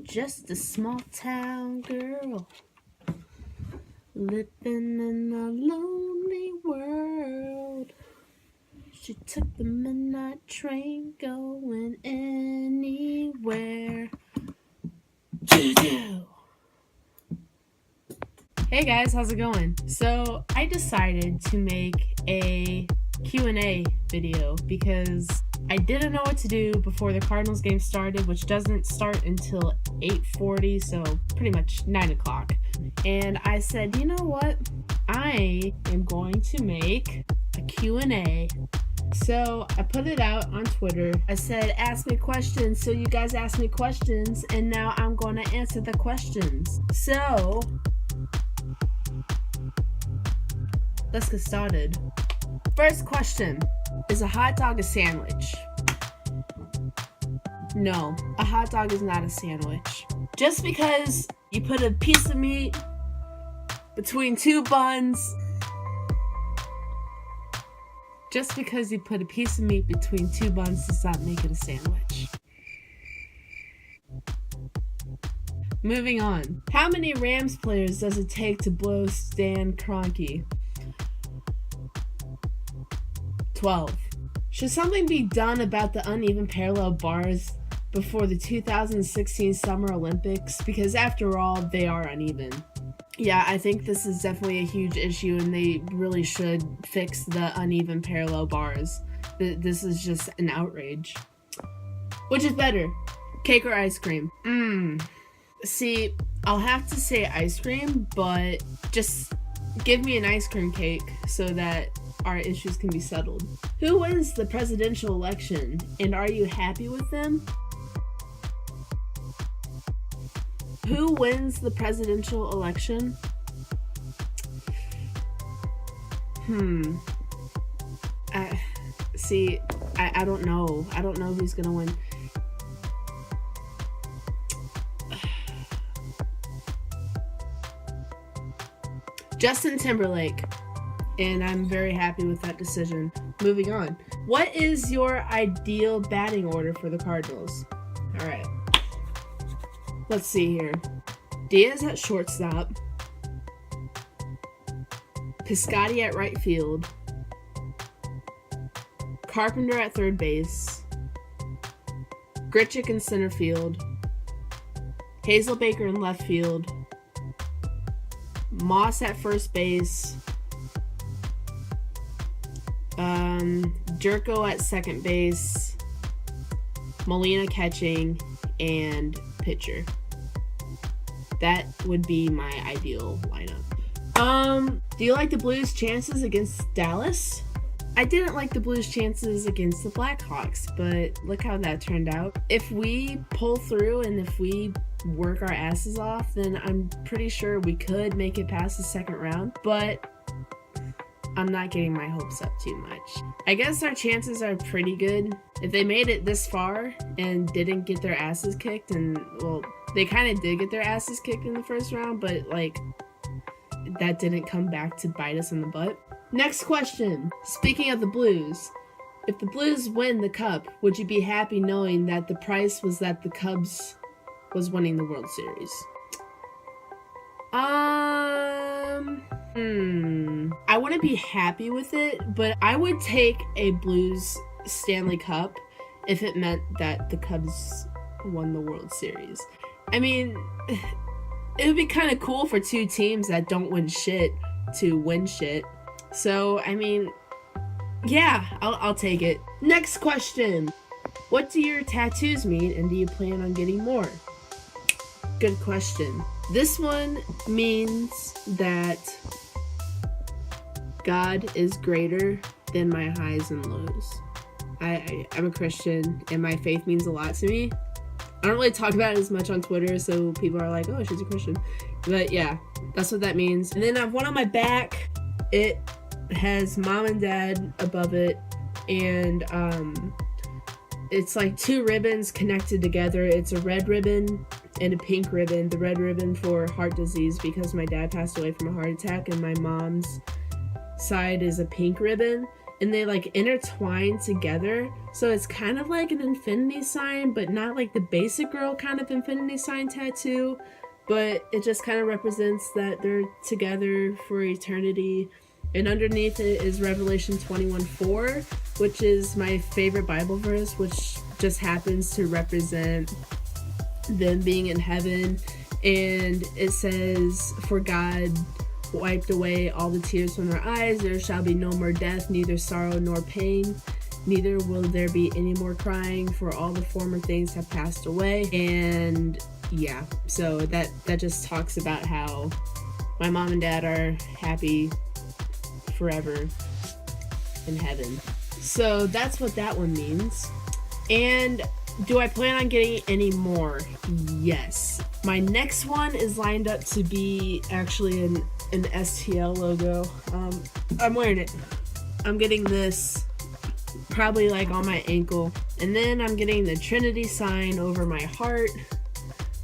Just a small town girl living in a lonely world. She took the midnight train going anywhere. Hey guys, how's it going? So I decided to make a Q&A video because I didn't know what to do before the Cardinals game started, which doesn't start until 8:40, so pretty much 9 o'clock. And I said, you know what? I am going to make a Q&A. So I put it out on Twitter. I said, ask me questions. So you guys asked me questions, and now I'm going to answer the questions. So let's get started. First question, is a hot dog a sandwich? No, a hot dog is not a sandwich. Just because you put a piece of meat between two buns, does not make it a sandwich. Moving on. How many Rams players does it take to blow Stan Kroenke? 12. Should something be done about the uneven parallel bars before the 2016 Summer Olympics? Because after all, they are uneven. Yeah, I think this is definitely a huge issue, and they really should fix the uneven parallel bars. This is just an outrage. Which is better, cake or ice cream? See, I'll have to say ice cream, but just give me an ice cream cake so that our issues can be settled. Who wins the presidential election, and are you happy with them? Who wins the presidential election? I don't know. I don't know who's gonna win. Justin Timberlake. And I'm very happy with that decision. Moving on. What is your ideal batting order for the Cardinals? All right. Let's see here. Diaz at shortstop. Piscotty at right field. Carpenter at third base. Grichuk in center field. Hazelbaker in left field. Moss at first base. Jerko at second base, Molina catching, and pitcher. That would be my ideal lineup. Do you like the Blues' chances against Dallas? I didn't like the Blues' chances against the Blackhawks, but look how that turned out. If we pull through and if we work our asses off, then I'm pretty sure we could make it past the second round, but I'm not getting my hopes up too much. I guess our chances are pretty good. If they made it this far and didn't get their asses kicked, and well, they kind of did get their asses kicked in the first round, but like that didn't come back to bite us in the butt. Next question. Speaking of the Blues, if the Blues win the Cup, would you be happy knowing that the price was that the Cubs was winning the World Series? I wouldn't be happy with it, but I would take a Blues Stanley Cup if it meant that the Cubs won the World Series. I mean, it would be kind of cool for two teams that don't win shit to win shit. So, I mean, yeah, I'll take it. Next question. What do your tattoos mean, and do you plan on getting more? Good question. This one means that God is greater than my highs and lows. I'm a Christian, and my faith means a lot to me. I don't really talk about it as much on Twitter, so people are like, oh, she's a Christian. But yeah, that's what that means. And then I have one on my back. It has mom and dad above it, and it's like two ribbons connected together. It's a red ribbon and a pink ribbon. The red ribbon for heart disease because my dad passed away from a heart attack, and my mom's side is a pink ribbon. and they like intertwine together. So it's kind of like an infinity sign, but not like the basic girl kind of infinity sign tattoo. But it just kind of represents that they're together for eternity. And underneath it is Revelation 21:4, which is my favorite Bible verse, which just happens to represent them being in heaven. And it says, "For God wiped away all the tears from their eyes. There shall be no more death, neither sorrow nor pain. Neither will there be any more crying, for all the former things have passed away." And yeah, so that just talks about how my mom and dad are happy forever in heaven. So that's what that one means. And do I plan on getting any more? Yes. My next one is lined up to be actually an STL logo. I'm wearing it. I'm getting this probably like on my ankle. And then I'm getting the Trinity sign over my heart.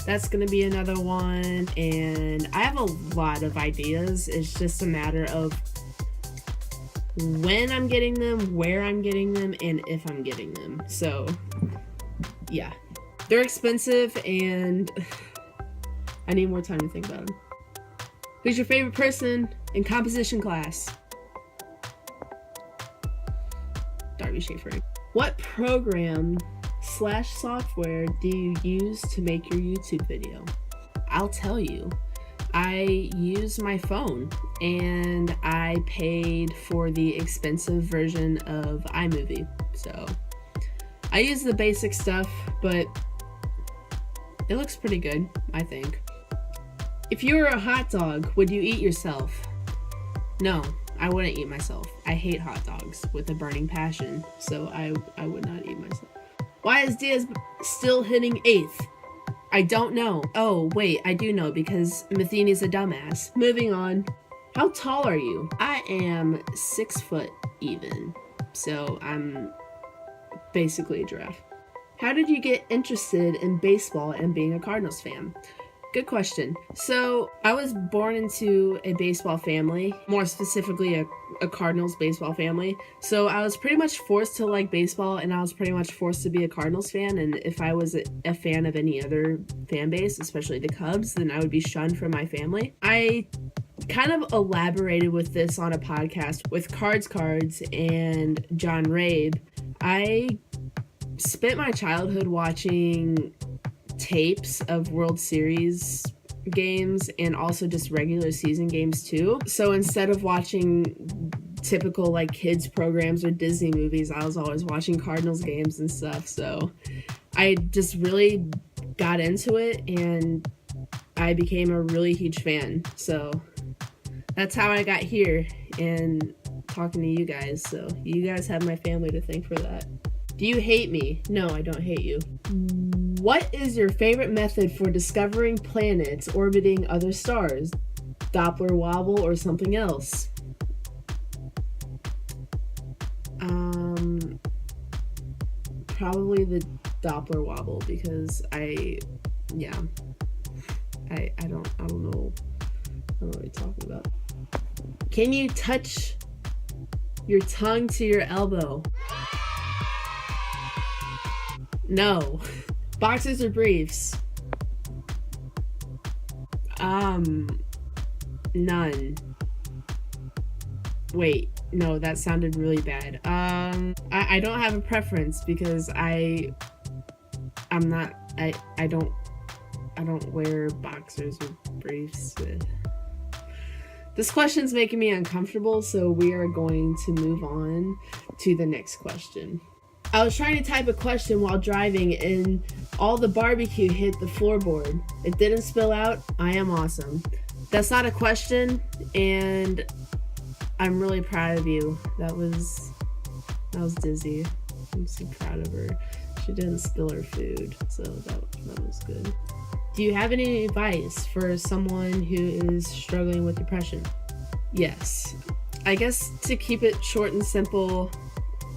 That's gonna be another one. And I have a lot of ideas. It's just a matter of when I'm getting them, where I'm getting them, and if I'm getting them. So yeah, they're expensive and I need more time to think about them. Who's your favorite person in composition class? Darby Schaefer. What program / software do you use to make your YouTube video? I'll tell you. I use my phone, and I paid for the expensive version of iMovie. So I use the basic stuff, but it looks pretty good, I think. If you were a hot dog, would you eat yourself? No, I wouldn't eat myself. I hate hot dogs with a burning passion, so I would not eat myself. Why is Diaz still hitting 8th? I don't know. Oh, wait, I do know because Matheny's a dumbass. Moving on. How tall are you? I am 6 foot even, so I'm basically a giraffe. How did you get interested in baseball and being a Cardinals fan? Good question. So I was born into a baseball family, more specifically a Cardinals baseball family. So I was pretty much forced to like baseball, and I was pretty much forced to be a Cardinals fan. And if I was a fan of any other fan base, especially the Cubs, then I would be shunned from my family. I kind of elaborated with this on a podcast with Cards and John Rabe. I spent my childhood watching tapes of World Series games and also just regular season games too. So instead of watching typical like kids programs or Disney movies, I was always watching Cardinals games and stuff. So I just really got into it and I became a really huge fan. So that's how I got here and talking to you guys. So you guys have my family to thank for that. Do you hate me? No, I don't hate you. What is your favorite method for discovering planets orbiting other stars? Doppler wobble or something else? Probably the Doppler wobble because I don't know what you're talking about. Can you touch your tongue to your elbow? No. Boxers or briefs? None. Wait, no, that sounded really bad. I don't have a preference because I don't wear boxers or briefs. This question's making me uncomfortable, so we are going to move on to the next question. I was trying to type a question while driving and all the barbecue hit the floorboard. It didn't spill out. I am awesome. That's not a question, and I'm really proud of you. That was Dizzy. I'm so proud of her. She didn't spill her food, so that was good. Do you have any advice for someone who is struggling with depression? Yes. I guess to keep it short and simple,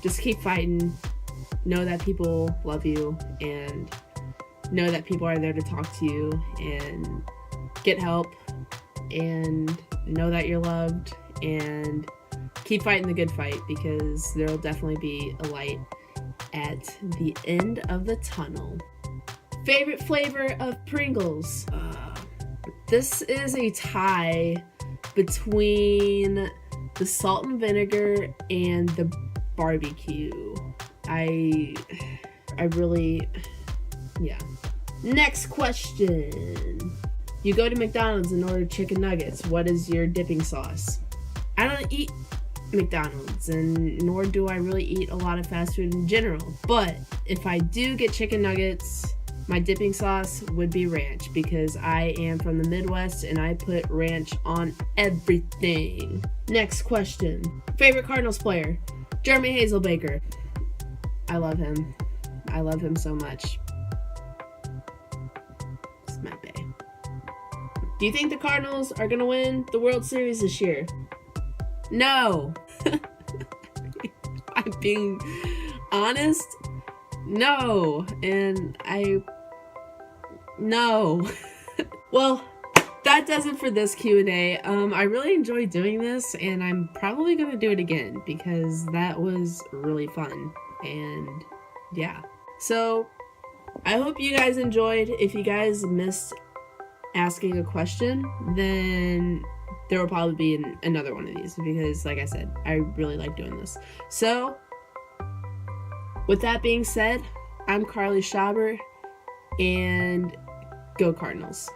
just keep fighting. Know that people love you and know that people are there to talk to you and get help and know that you're loved and keep fighting the good fight, because there will definitely be a light at the end of the tunnel. Favorite flavor of Pringles? This is a tie between the salt and vinegar and the barbecue. I really, yeah. Next question. You go to McDonald's and order chicken nuggets. What is your dipping sauce? I don't eat McDonald's, and nor do I really eat a lot of fast food in general. But if I do get chicken nuggets, my dipping sauce would be ranch, because I am from the Midwest and I put ranch on everything. Next question. Favorite Cardinals player? Jeremy Hazelbaker. I love him. I love him so much. It's Matt Bay. Do you think the Cardinals are going to win the World Series this year? No. I'm being honest. No. And no. Well, that does it for this Q&A. I really enjoyed doing this, and I'm probably going to do it again, because that was really fun. And yeah. So I hope you guys enjoyed. If you guys missed asking a question, then there will probably be another one of these, because like I said, I really like doing this. So with that being said, I'm Carly Schaber, and go Cardinals.